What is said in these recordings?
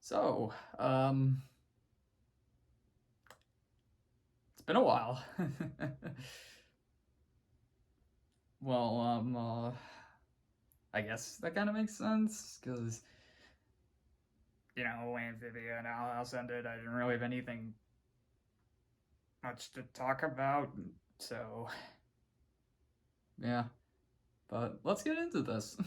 So, it's been a while. well, I guess that kind of makes sense because when Vivian and Owl House ended, I didn't really have anything much to talk about. So, yeah. But let's get into this.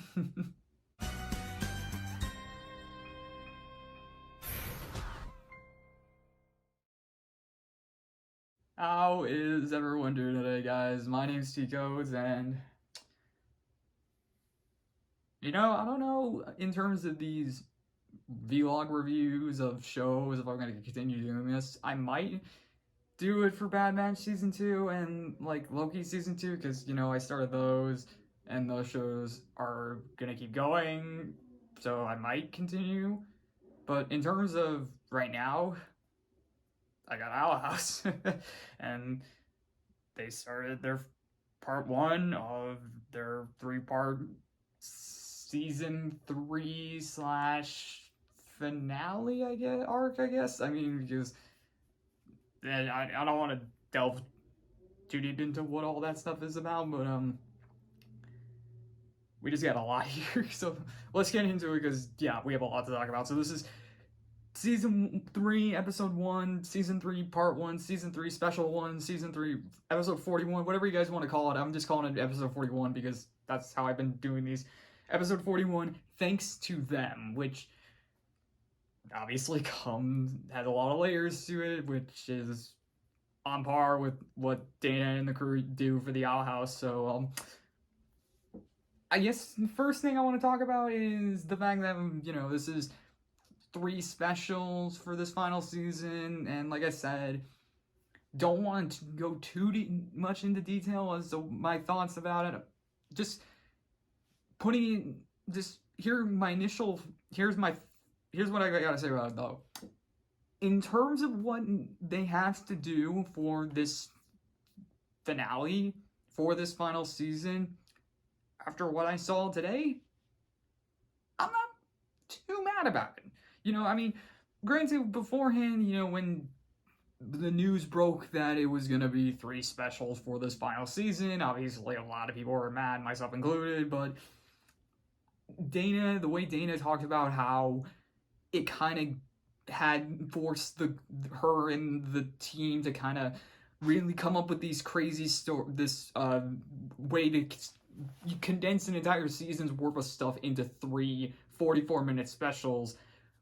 How is everyone doing today, guys? My name's T-Codes, and I don't know in terms of these vlog reviews of shows if I'm gonna continue doing this. I might do it for Bad Batch season 2 and like Loki season 2 because I started those and those shows are gonna keep going, so I might continue. But in terms of right now, I got Owl House and they started their part one of their three-part season 3 slash finale, I guess. I mean, because I don't want to delve too deep into what all that stuff is about, but we just got a lot here, so let's get into it because yeah, we have a lot to talk about. So this is season 3, episode 1, season 3, part 1, season 3, special 1, season 3, episode 41, whatever you guys want to call it. I'm just calling it episode 41 because that's how I've been doing these. Episode 41, thanks to them, which obviously has a lot of layers to it, which is on par with what Dana and the crew do for the Owl House. So, I guess the first thing I want to talk about is the fact that, this is 3 specials for this final season, and like I said, don't want to go too much into detail as to my thoughts about it. Just putting it, just here's what I gotta say about it though. In terms of what they have to do for this finale, for this final season, after what I saw today, I'm not too mad about it. I mean, granted, beforehand, when the news broke that it was going to be 3 specials for this final season, obviously a lot of people were mad, myself included, but the way Dana talked about how it kind of had forced her and the team to kind of really come up with these crazy way to condense an entire season's worth of stuff into 3 44-minute specials,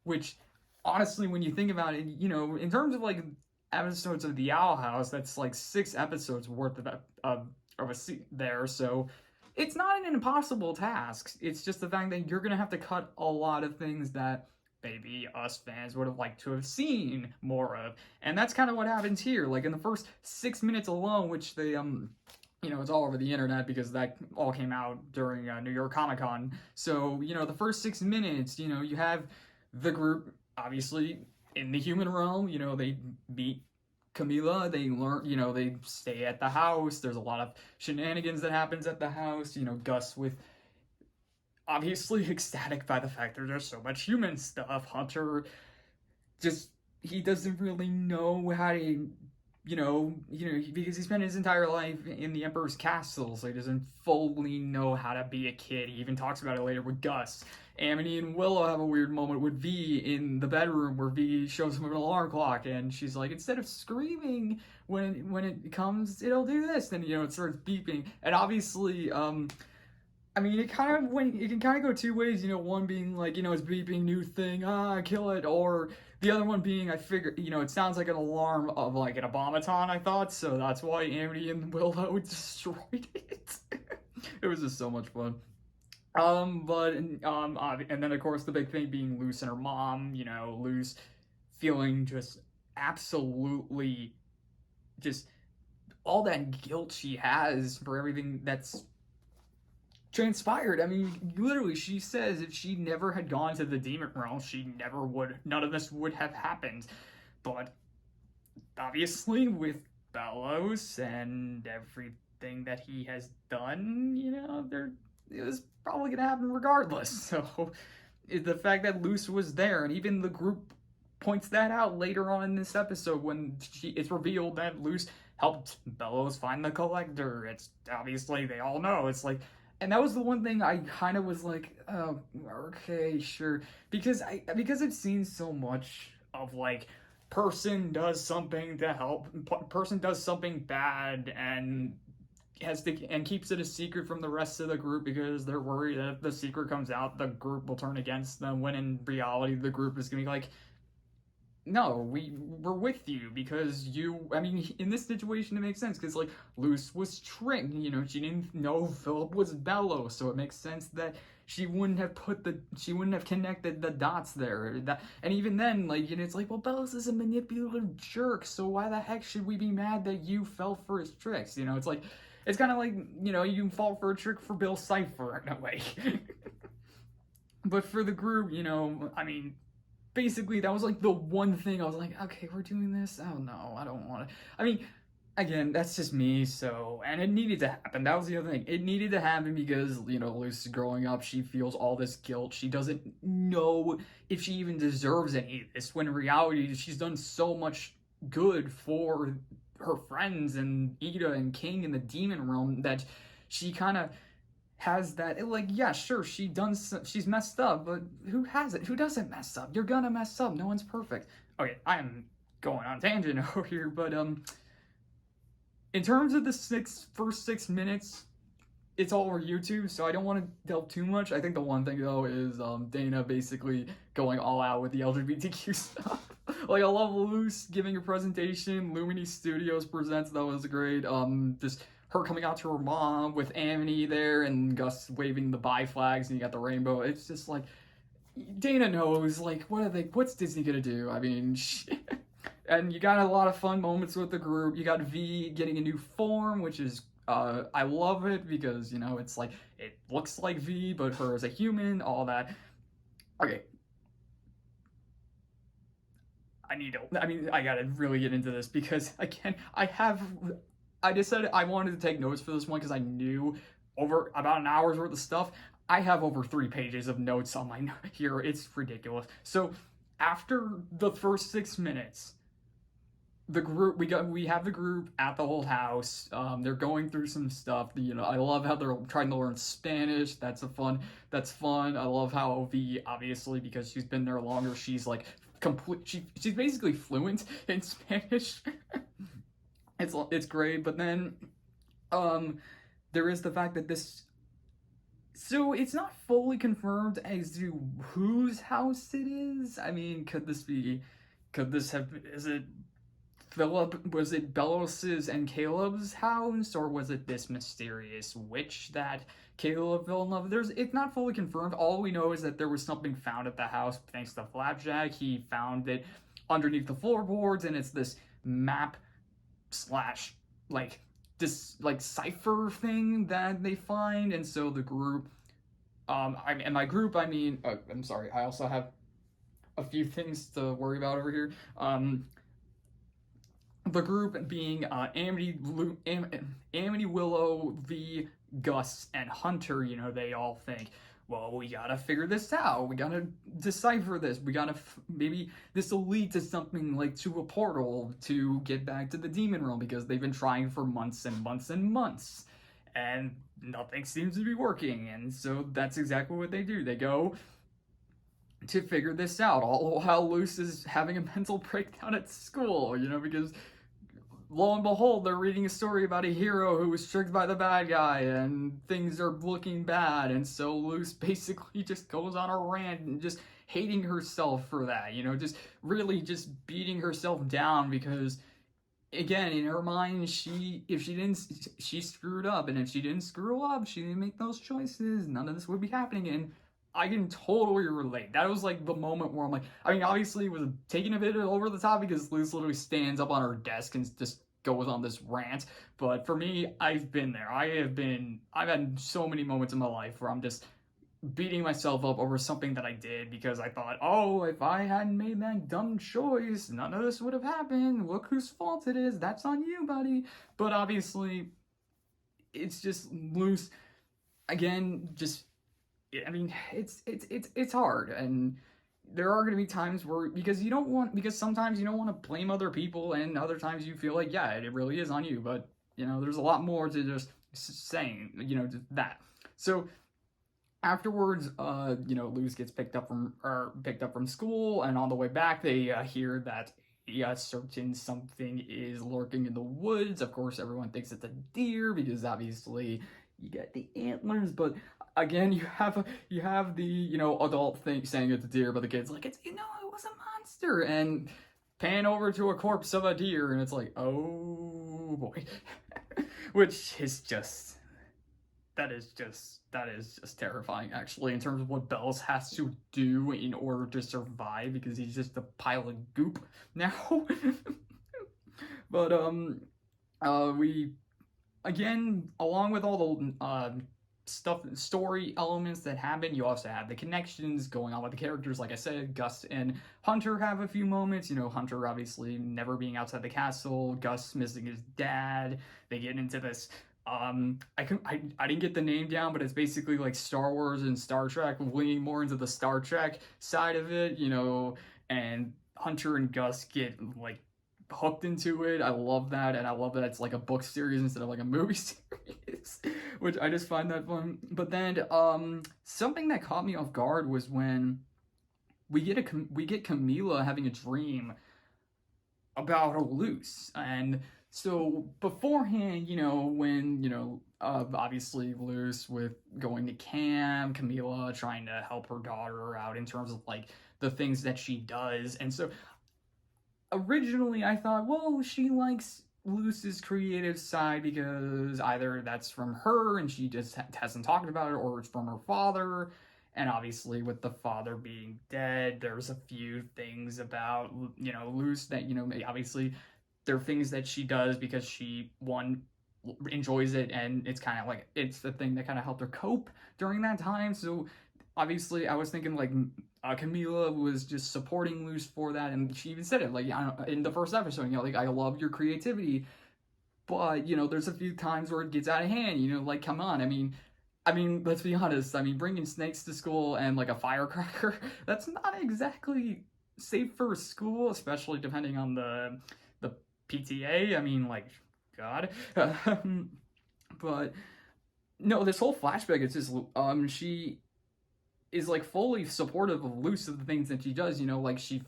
which honestly, when you think about it, in terms of like episodes of the Owl House, that's like 6 episodes worth of a there. So it's not an impossible task. It's just the fact that you're gonna have to cut a lot of things that maybe us fans would have liked to have seen more of, and that's kind of what happens here. Like in the first 6 minutes alone, which they it's all over the internet because that all came out during New York Comic Con. So, the first 6 minutes, you have the group, obviously, in the human realm. They meet Camila, they learn, they stay at the house. There's a lot of shenanigans that happens at the house. Gus with obviously ecstatic by the fact that there's so much human stuff. Hunter he doesn't really know how to because he spent his entire life in the Emperor's castle, so he doesn't fully know how to be a kid. He even talks about it later with Gus. Amity and Willow have a weird moment with V in the bedroom where V shows him an alarm clock, and she's like, instead of screaming when it comes, it'll do this. Then it starts beeping, and obviously, I mean, it can kind of go 2 ways. One being like, it's beeping new thing, kill it, or the other one being, I figure, it sounds like an alarm of like an automaton, I thought, so that's why Amity and Willow destroyed it. It was just so much fun. And then of course the big thing being Luce and her mom, Luce feeling just absolutely just all that guilt she has for everything that's transpired. I mean, literally, she says if she never had gone to the demon realm, none of this would have happened. But obviously, with Bellows and everything that he has done, it was probably gonna happen regardless. So, the fact that Luce was there, and even the group points that out later on in this episode when it's revealed that Luce helped Bellows find the collector. It's obviously they all know. It's like, and that was the one thing I kind of was like, oh, okay, sure, because I've seen so much of like person does something to help, person does something bad, and keeps it a secret from the rest of the group because they're worried that if the secret comes out, the group will turn against them. When in reality, the group is gonna be like, no, we're with you because you. I mean, in this situation, it makes sense because like Luce was tricked. You know, she didn't know Philip was Bellows, so it makes sense that she wouldn't have connected the dots there. And even then, like, you know, it's like, well, Bellows is a manipulative jerk, so why the heck should we be mad that you fell for his tricks? You know, it's like, it's kind of like, you know, you fall for a trick for Bill Cipher in a way. But for the group, you know, I mean, basically that was like the one thing I was like, okay, we're doing this. Oh no, I don't want to. I mean, again, that's just me. So, and it needed to happen. That was the other thing. It needed to happen because, you know, Lucy growing up, she feels all this guilt. She doesn't know if she even deserves any of this. When in reality, she's done so much good for her friends and Ida and King in the demon realm that she kind of has that, like, yeah, sure, she's messed up, but who hasn't? Who doesn't mess up? You're gonna mess up. No one's perfect. Okay, I am going on tangent over here, but in terms of the first 6 minutes, it's all over YouTube, so I don't want to delve too much. I think the one thing though is Dana basically going all out with the LGBTQ stuff. Like, I love Luce giving a presentation. Lumini Studios presents, that was great. Just her coming out to her mom with Amity there and Gus waving the bi flags and you got the rainbow. It's just like, Dana knows, like, what's Disney gonna do? I mean, and you got a lot of fun moments with the group. You got V getting a new form, which is, I love it because, you know, it's like, it looks like V, but her as a human, all that. Okay. I gotta really get into this because, again, I decided I wanted to take notes for this one because I knew over about an hour's worth of stuff. I have over 3 pages of notes on my here. It's ridiculous. So after the first 6 minutes, the group we have the group at the old house. They're going through some stuff. You know, I love how they're trying to learn Spanish. That's fun. I love how V, obviously, because she's been there longer, she's like she's basically fluent in Spanish. It's great, but then there is the fact that so it's not fully confirmed as to whose house it is. I mean, is it Philip, was it Bellos's and Caleb's house, or was it this mysterious witch that Caleb fell in love with? It's not fully confirmed. All we know is that there was something found at the house thanks to Flapjack. He found it underneath the floorboards, and it's this map slash like this like cipher thing that they find. And so the group, I'm sorry, I also have a few things to worry about over here. The group being Amity, Willow, V, Gus, and Hunter, you know, they all think, well, we gotta figure this out. We gotta decipher this. We gotta, maybe this will lead to something like to a portal to get back to the demon realm because they've been trying for months and months and months. And nothing seems to be working. And so that's exactly what they do. They go to figure this out, all while Luce is having a mental breakdown at school, you know, because lo and behold, they're reading a story about a hero who was tricked by the bad guy and things are looking bad. And so Luce basically just goes on a rant and just hating herself for that, you know, just really just beating herself down because, again, in her mind, she screwed up, and if she didn't screw up, she didn't make those choices, none of this would be happening. And I can totally relate. That was like the moment where I'm like, I mean, obviously it was taking a bit over the top because Luce literally stands up on her desk and just goes on this rant. But for me, I've been there. I've had so many moments in my life where I'm just beating myself up over something that I did because I thought, oh, if I hadn't made that dumb choice, none of this would have happened. Look whose fault it is. That's on you, buddy. But obviously, it's just Luce, again, just I mean, it's hard, and there are going to be times where because sometimes you don't want to blame other people, and other times you feel like yeah, it really is on you. But there's a lot more to just saying that. So afterwards, Luz gets picked up from school, and on the way back, they hear that a certain something is lurking in the woods. Of course, everyone thinks it's a deer because obviously you get the antlers, but again, you have the adult thing saying it's a deer, but the kid's like it was a monster, and pan over to a corpse of a deer, and it's like, oh boy, which is just that is just terrifying, actually, in terms of what Bells has to do in order to survive, because he's just a pile of goop now. But we again, along with all the story elements that happen, you also have the connections going on with the characters. Like I said, Gus and Hunter have a few moments. Hunter obviously never being outside the castle, Gus missing his dad. They get into this. I didn't get the name down, but it's basically like Star Wars and Star Trek, leaning more into the Star Trek side of it, and Hunter and Gus get like hooked into it. I love that, and I love that it's like a book series instead of like a movie series, which I just find that fun. But then, something that caught me off guard was when we get Camila having a dream about a Luce, and so beforehand, when obviously Luce with going to camp, Camila trying to help her daughter out in terms of like the things that she does, and so originally I thought, well, she likes Luce's creative side because either that's from her and she just hasn't talked about it, or it's from her father. And obviously, with the father being dead, there's a few things about Luce that obviously there are things that she does because she enjoys it, and it's kind of like it's the thing that kind of helped her cope during that time. So obviously, I was thinking like Camila was just supporting Luce for that, and she even said it like in the first episode, like I love your creativity, but there's a few times where it gets out of hand. Like come on, I mean, let's be honest. I mean, bringing snakes to school and like a firecracker, that's not exactly safe for school, especially depending on the PTA. I mean, like, God. But no, this whole flashback, it's just she is like fully supportive of Luce of the things that she does. Like she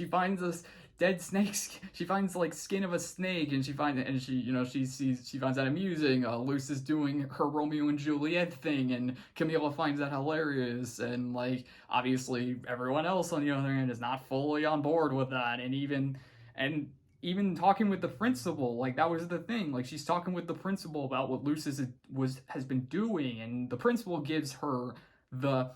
finds this dead snakes. She finds like skin of a snake, and she finds she finds that amusing. Luce is doing her Romeo and Juliet thing, and Camila finds that hilarious. And like obviously everyone else on the other hand is not fully on board with that, and even talking with the principal, like that was the thing. Like she's talking with the principal about what Luce has been doing, and the principal gives her the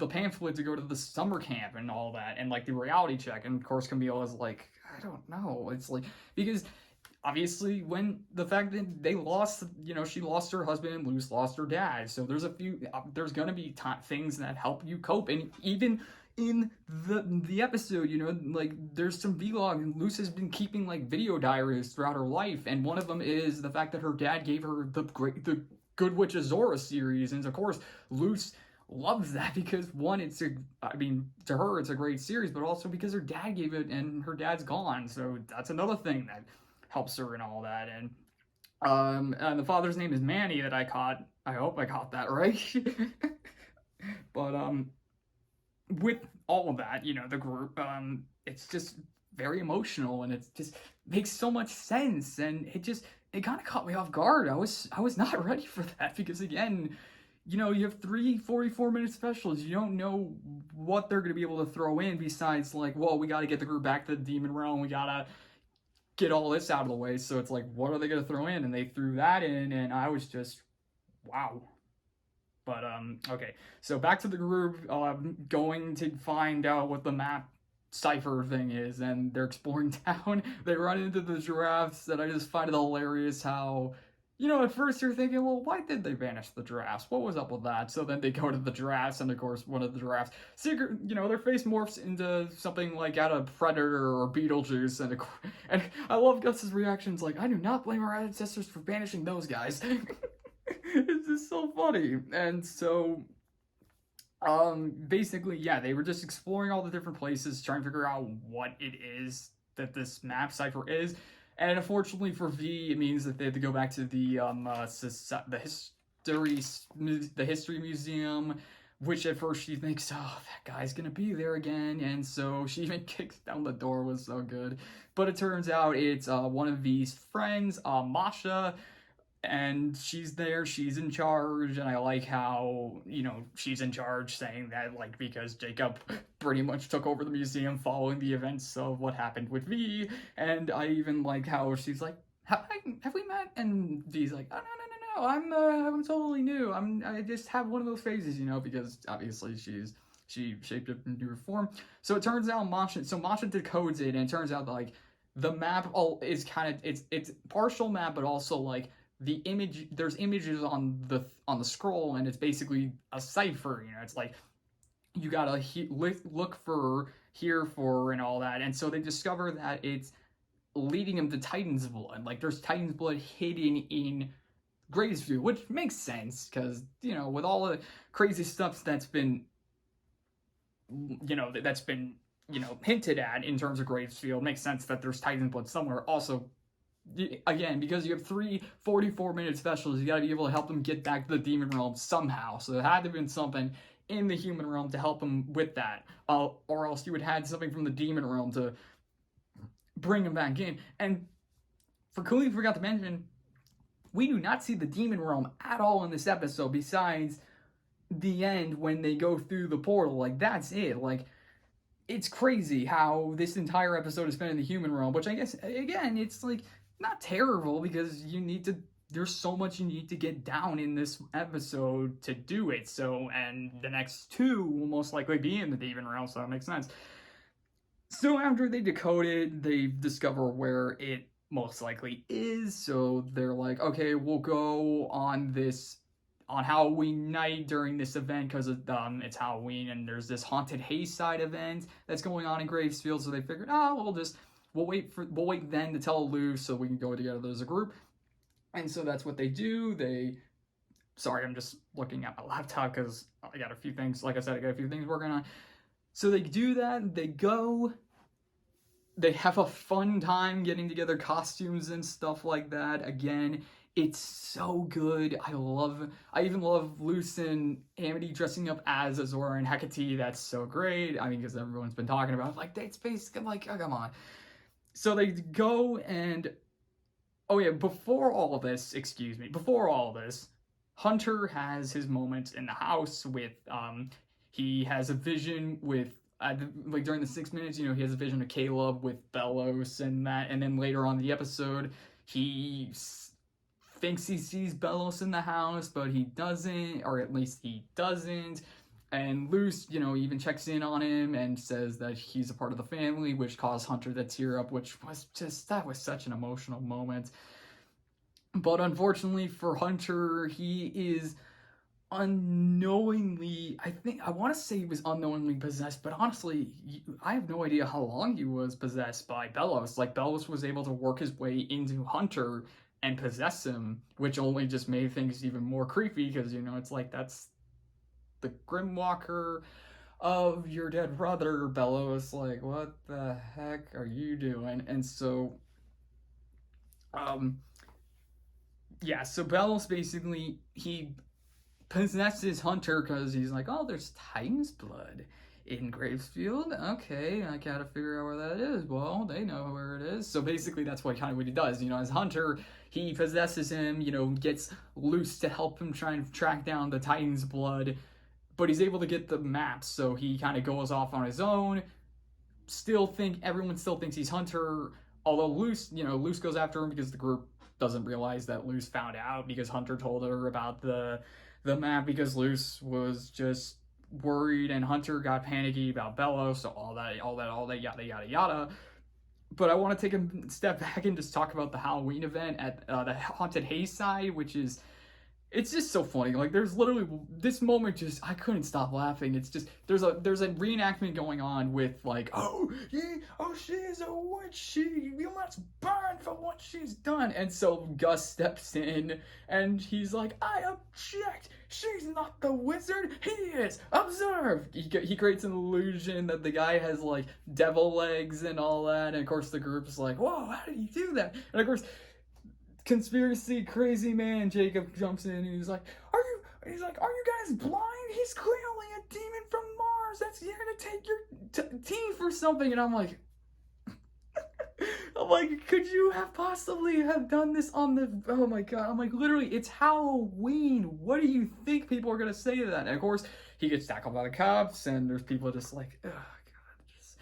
pamphlet to go to the summer camp and all that, and like the reality check. And of course Camila is like, I don't know. It's like because obviously when the fact that they lost, she lost her husband and Luce lost her dad. So there's gonna be things that help you cope, and even in the episode, like there's some vlog, and Luce has been keeping like video diaries throughout her life, and one of them is the fact that her dad gave her the Good Witch Azora series, and of course Luce loves that because one, to her it's a great series, but also because her dad gave it and her dad's gone, so that's another thing that helps her and all that. And the father's name is Manny that I caught. I hope I caught that right. But with all of that, the group, it's just very emotional, and it just makes so much sense, and it kind of caught me off guard. I was not ready for that because again, you have 3 44-minute specials. You don't know what they're going to be able to throw in besides like, well, we got to get the group back to the demon realm. We got to get all this out of the way. So it's like, what are they going to throw in? And they threw that in, and I was just, wow. But, okay. So back to the group, going to find out what the map cipher thing is, and they're exploring town. They run into the giraffes, and I just find it hilarious how, at first you're thinking, well, why did they banish the giraffes? What was up with that? So then they go to the giraffes, and of course, one of the giraffes, their face morphs into something like out of Predator or Beetlejuice, and I love Gus's reactions, like, I do not blame our ancestors for banishing those guys. It's just so funny. And so basically, yeah, they were just exploring all the different places, trying to figure out what it is that this map cipher is. And unfortunately for V, it means that they have to go back to the history museum, which at first she thinks, oh, that guy's gonna be there again, and so she even kicks down the door. It was so good. But it turns out it's one of V's friends, Masha, and she's there, she's in charge, and I like how, she's in charge, saying that, like, because Jacob pretty much took over the museum following the events of what happened with V. And I even like how she's like, have we met? And V's like, oh, no, I'm totally new. I just have one of those phases, because obviously she shaped up into her form. So it turns out Masha decodes it, and it turns out that, like, the map is kind of, it's partial map, but also, like, the image, there's images on the scroll, and it's basically a cipher. It's like you gotta look for here for and all that. And so they discover that it's leading them to Titan's blood. Like, there's Titan's blood hidden in Gravesfield, which makes sense because, with all the crazy stuff that's been hinted at in terms of Gravesfield, makes sense that there's Titan's blood somewhere. Also, again, because you have 3 44-minute specials, you gotta be able to help them get back to the demon realm somehow. So there had to have been something in the human realm to help them with that, or else you would have had something from the demon realm to bring them back in. And completely forgot to mention, we do not see the demon realm at all in this episode, besides the end when they go through the portal. Like, that's it. Like, it's crazy how this entire episode is spent in the human realm, which I guess, again, it's like not terrible, because there's so much you need to get down in this episode to do it. So, and the next 2 will most likely be in the demon realm, so that makes sense. So after they decode it, they discover where it most likely is. So they're like, okay, we'll go on Halloween night during this event, because it's Halloween, and there's this haunted hayside event that's going on in Gravesfield. So they figured, we'll wait then to tell Lou so we can go together as a group. And so that's what they do. Sorry, I'm just looking at my laptop because I got a few things. Like I said, I got a few things working on. So they do that. They go. They have a fun time getting together, costumes and stuff like that. Again, it's so good. I even love Luce and Amity dressing up as Azora and Hecate. That's so great. I mean, because everyone's been talking about it. Like, Dead Space. I'm like, oh, come on. So they go and, oh yeah, before all this, Hunter has his moment in the house with, he has a vision with, like, during the 6 minutes, he has a vision of Caleb with Bellows and that, and then later on in the episode, he thinks he sees Bellows in the house, but he doesn't, or at least he doesn't. And Luce, even checks in on him and says that he's a part of the family, which caused Hunter to tear up, that was such an emotional moment. But unfortunately for Hunter, he is unknowingly, I want to say he was unknowingly possessed, but honestly, I have no idea how long he was possessed by Bellows. Like, Bellows was able to work his way into Hunter and possess him, which only just made things even more creepy, because, it's like, that's the Grimwalker of your dead brother, Bellows. Like, what the heck are you doing? And so, yeah, so Bellows basically, he possesses Hunter because he's like, oh, there's Titan's blood in Gravesfield. Okay, I gotta figure out where that is. Well, they know where it is. So basically, that's what he does. As Hunter, he possesses him, gets Luce to help him try and track down the Titan's blood, but he's able to get the maps, so he kind of goes off on his own. Everyone still thinks he's Hunter, although Luce goes after him because the group doesn't realize that Luce found out because Hunter told her about the map, because Luce was just worried and Hunter got panicky about Bellows, so all that yada yada yada. But I want to take a step back and just talk about the Halloween event at the Haunted Hayside, which is, it's just so funny. Like there's literally this moment just I couldn't stop laughing. It's just there's a reenactment going on with like she is a witch. You must burn for what she's done. And so Gus steps in and he's like, I object. She's not the wizard. He is. Observe. He creates an illusion that the guy has like devil legs and all that. And of course the group's like, whoa, how did you do that? And of course conspiracy crazy man Jacob jumps in and he's like, are you guys blind? He's clearly a demon from Mars that's here to take your teeth or something. And I'm like, could you have possibly have done this on the, oh my god, I'm like, literally, it's Halloween. What do you think people are gonna say to that? And of course, he gets tackled by the cops, and there's people just like, oh god, just,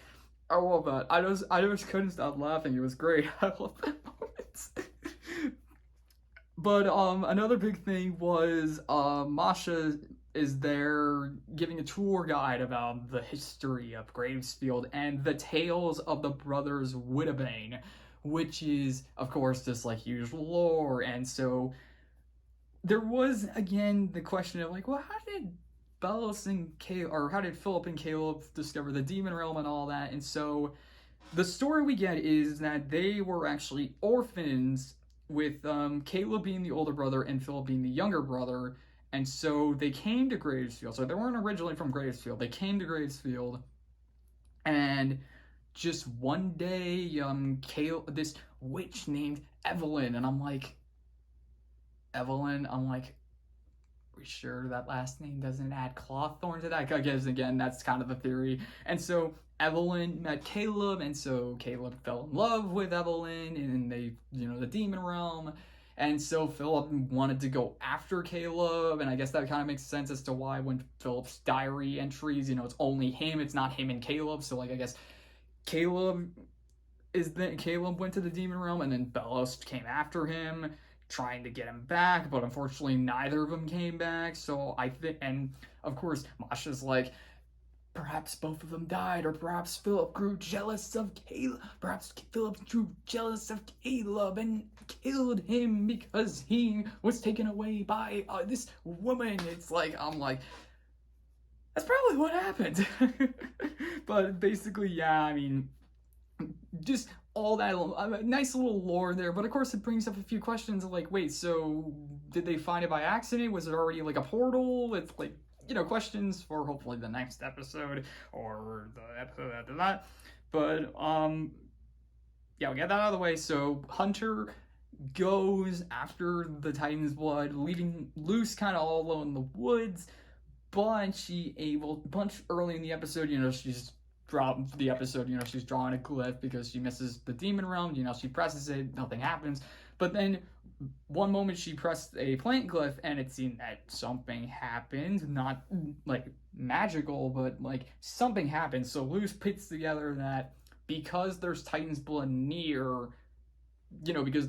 I love that. I just couldn't stop laughing. It was great. I love that moment. But another big thing was Masha is there giving a tour guide about the history of Gravesfield and the tales of the brothers Wittebane, which is, of course, just like huge lore. And so there was again the question of like, well, how did Bellos and Caleb, or how did Philip and Caleb discover the demon realm and all that? And so the story we get is that they were actually orphans, with Caleb being the older brother and Philip being the younger brother. And so they came to Gravesfield. So they weren't originally from Gravesfield. They came to Gravesfield, and just one day, Caleb, this witch named Evelyn, and I'm like, Evelyn, I'm like, are we sure that last name doesn't add Clawthorn to that? I guess, again, that's kind of the theory. And so Evelyn met Caleb, and so Caleb fell in love with Evelyn, and they, the demon realm. And so Philip wanted to go after Caleb, and I guess that kind of makes sense as to why when Philip's diary entries, it's only him, it's not him and Caleb. So, like, I guess Caleb went to the demon realm, and then Bellos came after him, trying to get him back, but unfortunately neither of them came back. So I think, and of course Masha's like, perhaps both of them died, or perhaps Philip grew jealous of Caleb. Perhaps Philip grew jealous of Caleb and killed him because he was taken away by this woman. It's like, I'm like, that's probably what happened. But basically, yeah, I mean, just all that nice little lore there. But of course, it brings up a few questions like, wait, so did they find it by accident? Was it already like a portal? It's like, questions for hopefully the next episode or the episode after that. But yeah, we'll get that out of the way. So Hunter goes after the Titan's blood, leaving Luce kind of all alone in the woods. But bunch early in the episode, she's dropped the episode, she's drawing a glyph because she misses the demon realm. She presses it, nothing happens. But then one moment she pressed a plant glyph and it seemed that something happened, not like magical, but like something happened. So Luce puts together that because there's Titan's blood near, because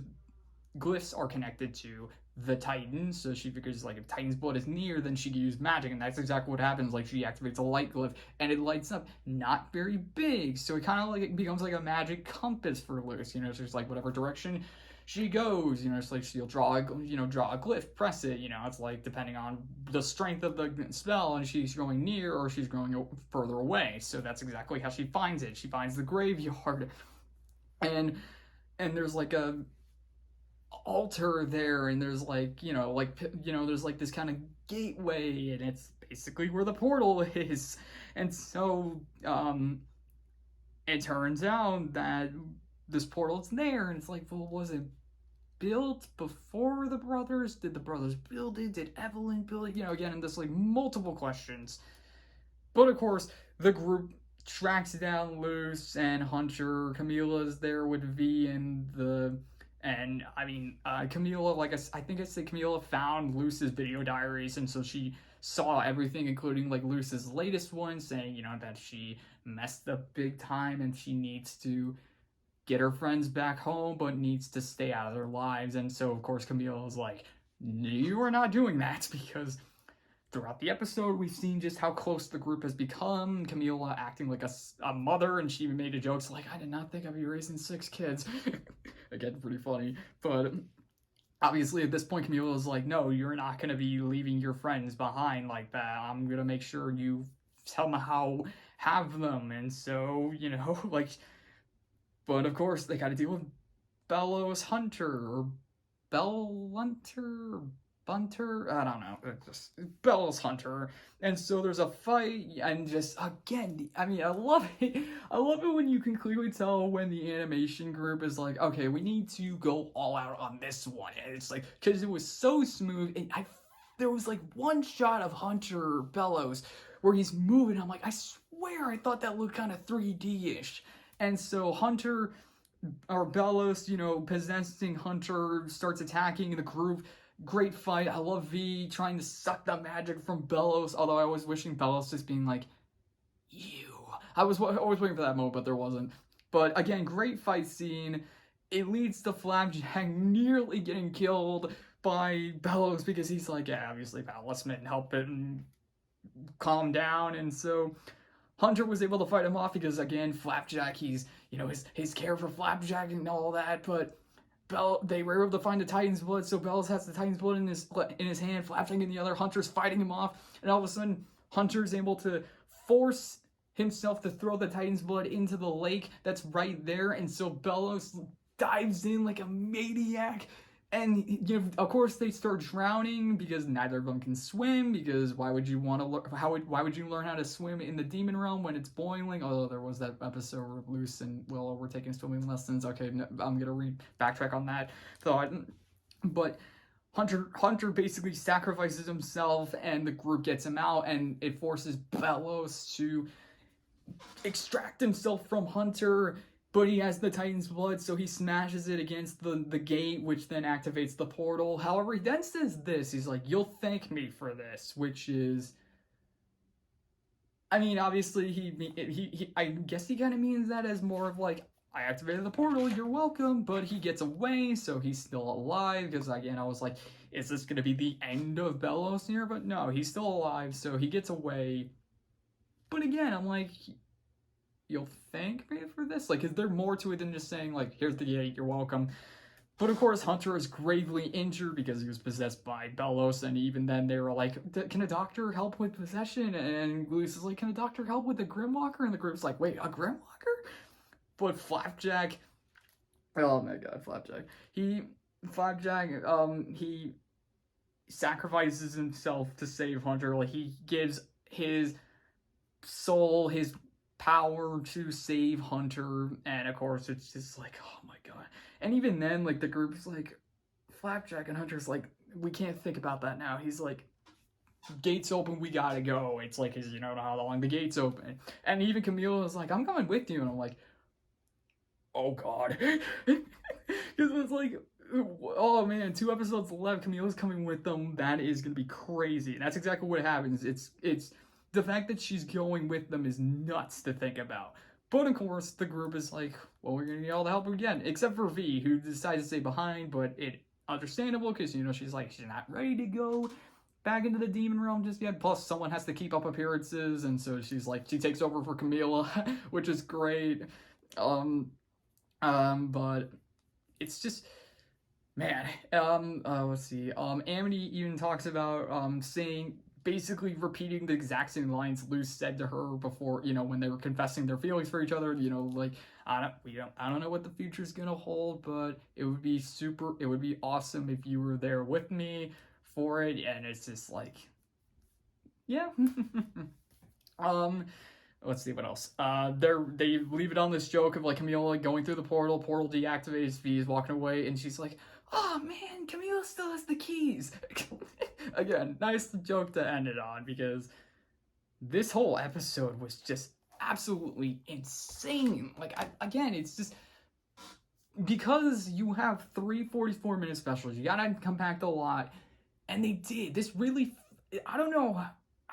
glyphs are connected to the Titan, so she figures like if Titan's blood is near, then she can use magic, and that's exactly what happens. Like she activates a light glyph and it lights up, not very big, so it kind of like it becomes like a magic compass for Luce. So it's like whatever direction she goes, it's like she'll draw a glyph, press it, it's like depending on the strength of the spell, and she's going near or she's going further away. So that's exactly how she finds it. She finds the graveyard, and there's like a altar there, and there's like there's like this kind of gateway, and it's basically where the portal is. And so it turns out that this portal's there, and it's like, well, was it built before the brothers? Did the brothers build it? Did Evelyn build it? Again, and there's like multiple questions. But of course, the group tracks down Luce and Hunter. Camila's there with V and I mean, Camila, like I think I said, Camila found Luce's video diaries, and so she saw everything, including like Luce's latest one, saying, that she messed up big time and she needs to get her friends back home, but needs to stay out of their lives. And so, of course, Camila is like, you are not doing that, because throughout the episode, we've seen just how close the group has become. Camila acting like a mother, and she even made a joke, like, I did not think I'd be raising 6 kids. Again, pretty funny. But obviously at this point Camila is like, no, you're not going to be leaving your friends behind like that. I'm going to make sure you somehow have them. And so, like, but of course they got to deal with Bellows Hunter, or Bell Hunter, Bunter, I don't know, just Bellows Hunter. And so there's a fight, and just again, I mean, I love it. I love it when you can clearly tell when the animation group is like, okay, we need to go all out on this one. And it's like, because it was so smooth, and there was like one shot of Hunter Bellows where he's moving. I'm like, I swear I thought that looked kind of 3D-ish. And so Hunter, or Bellows, possessing Hunter, starts attacking the group. Great fight. I love V trying to suck the magic from Bellows, although I was wishing Bellows just being like, ew. I was always waiting for that moment, but there wasn't. But again, great fight scene. It leads to Flapjack nearly getting killed by Bellows because he's like, yeah, obviously, pal, let's help it and calm down. And so Hunter was able to fight him off because, again, Flapjack, he's, his care for Flapjack and all that, but they were able to find the Titan's blood, so Bellows has the Titan's blood in his hand, Flapjack in the other, Hunter's fighting him off, and all of a sudden, Hunter's able to force himself to throw the Titan's blood into the lake that's right there, and so Bellows dives in like a maniac, and of course they start drowning because neither of them can swim, because why would you want to why would you learn how to swim in the demon realm when it's boiling? Although there was that episode where Luce and Willow were taking swimming lessons. Okay, I'm gonna backtrack on that thought. But Hunter basically sacrifices himself and the group gets him out, and it forces Bellows to extract himself from Hunter. But he has the Titan's blood, so he smashes it against the gate, which then activates the portal. However, he then says this. He's like, you'll thank me for this, which is... I mean, obviously, I guess he kind of means that as more of like, I activated the portal, you're welcome, but he gets away, so he's still alive, because again, I was like, is this going to be the end of Bellows here? But no, he's still alive, so he gets away. But again, I'm like... you'll thank me for this? Like, is there more to it than just saying, like, here's the gate, you're welcome? But of course, Hunter is gravely injured because he was possessed by Bellows, and even then they were like, can a doctor help with possession? And Luce is like, can a doctor help with the Grimwalker? And the group's like, wait, a Grimwalker? But Flapjack, oh my god, Flapjack. He sacrifices himself to save Hunter. Like, he gives his soul, his power to save Hunter, and of course it's just like, oh my god. And even then, like, the group's like, Flapjack, and Hunter's like, we can't think about that now. He's like, gates open, we gotta go. It's like, you know how long the gates open. And even Camila is like, I'm coming with you. And I'm like, oh god. Because it's like, oh man, 2 episodes left, Camila's coming with them. That is gonna be crazy. And that's exactly what happens. It's the fact that she's going with them is nuts to think about. But of course, the group is like, well, we're gonna need all the help again, except for V, who decides to stay behind, but it's understandable, because, she's like, she's not ready to go back into the demon realm just yet. Plus, someone has to keep up appearances, and so she's like, she takes over for Camila, which is great. But it's just, man, let's see, Amity even talks about, saying, basically repeating the exact same lines Luce said to her before, when they were confessing their feelings for each other, like, I don't know what the future's gonna hold, but it would be awesome if you were there with me for it. And it's just like, yeah. Let's see what else. They leave it on this joke of like Camila going through the portal deactivates, V is walking away, and she's like, oh man, Camila still has the keys. Again, nice joke to end it on, because this whole episode was just absolutely insane. Like, again, it's just, because you have 3 44-minute specials, you gotta compact a lot, and they did. This really, I don't know,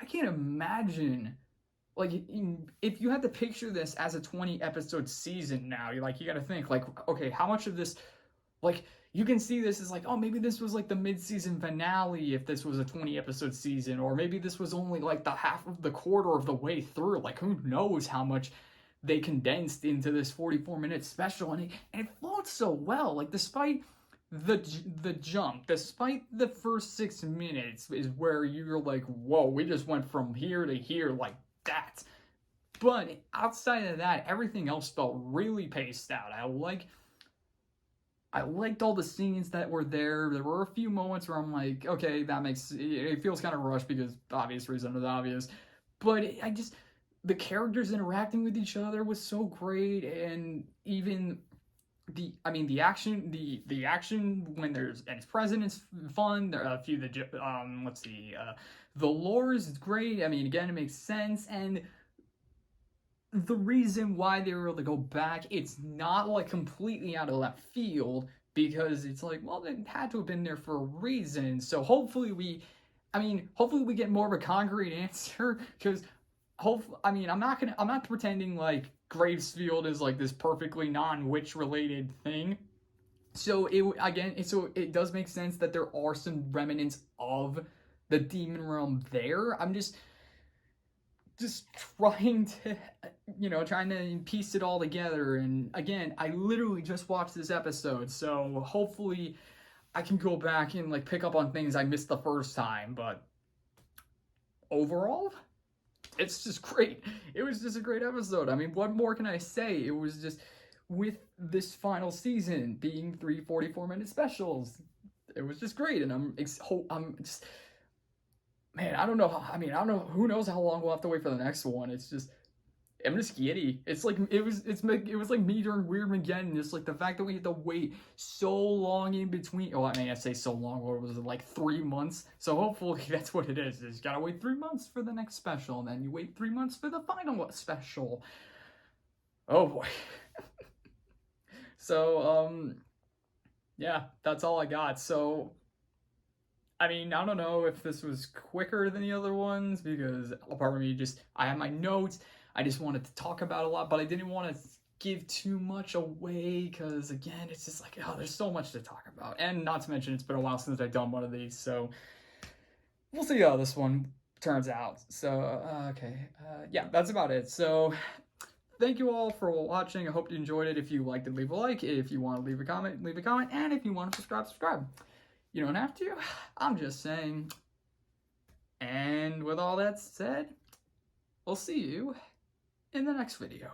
I can't imagine, like, if you had to picture this as a 20-episode season now, you gotta think, like, okay, how much of this, like, you can see this as like, oh, maybe this was like the mid-season finale if this was a 20-episode season, or maybe this was only like the quarter of the way through. Like, who knows how much they condensed into this 44-minute special, and it flowed so well. Like, despite the jump, despite the first 6 minutes, is where you're like, whoa, we just went from here to here like that. But outside of that, everything else felt really paced out. I liked all the scenes that were there. There were a few moments where I'm like, okay, it feels kind of rushed because obvious reason is obvious. But the characters interacting with each other was so great, and even the action when it's present is fun. There are a few the lore is great. I mean, again, it makes sense, and the reason why they were able to go back, it's not like completely out of left field, because it's like, well, it had to have been there for a reason. So hopefully we get more of a concrete answer, because I'm not pretending like Gravesfield is like this perfectly non-witch related thing. So it does make sense that there are some remnants of the demon realm there. I'm just trying to piece it all together. And again, I literally just watched this episode, so hopefully I can go back and like pick up on things I missed the first time. But overall, it's just great. It was just a great episode. I mean, what more can I say? It was just, with this final season being 3 44-minute specials, it was just great. And I'm just, man, I don't know. Who knows how long we'll have to wait for the next one. I'm just giddy. It's like it was like me during Weirdmageddon. It's like the fact that we had to wait so long in between. Oh, I mean, I say so long. What was it, like 3 months? So hopefully that's what it is. You gotta wait 3 months for the next special, and then you wait 3 months for the final special. Oh boy. So yeah, that's all I got. So I mean, I don't know if this was quicker than the other ones, because a part of me I have my notes. I just wanted to talk about a lot, but I didn't want to give too much away, because again, it's just like, oh, there's so much to talk about. And not to mention, it's been a while since I've done one of these, so we'll see how this one turns out. So, okay. Yeah, that's about it. So, thank you all for watching. I hope you enjoyed it. If you liked it, leave a like. If you want to leave a comment, leave a comment. And if you want to subscribe. You don't have to. I'm just saying. And with all that said, we'll see you in the next video.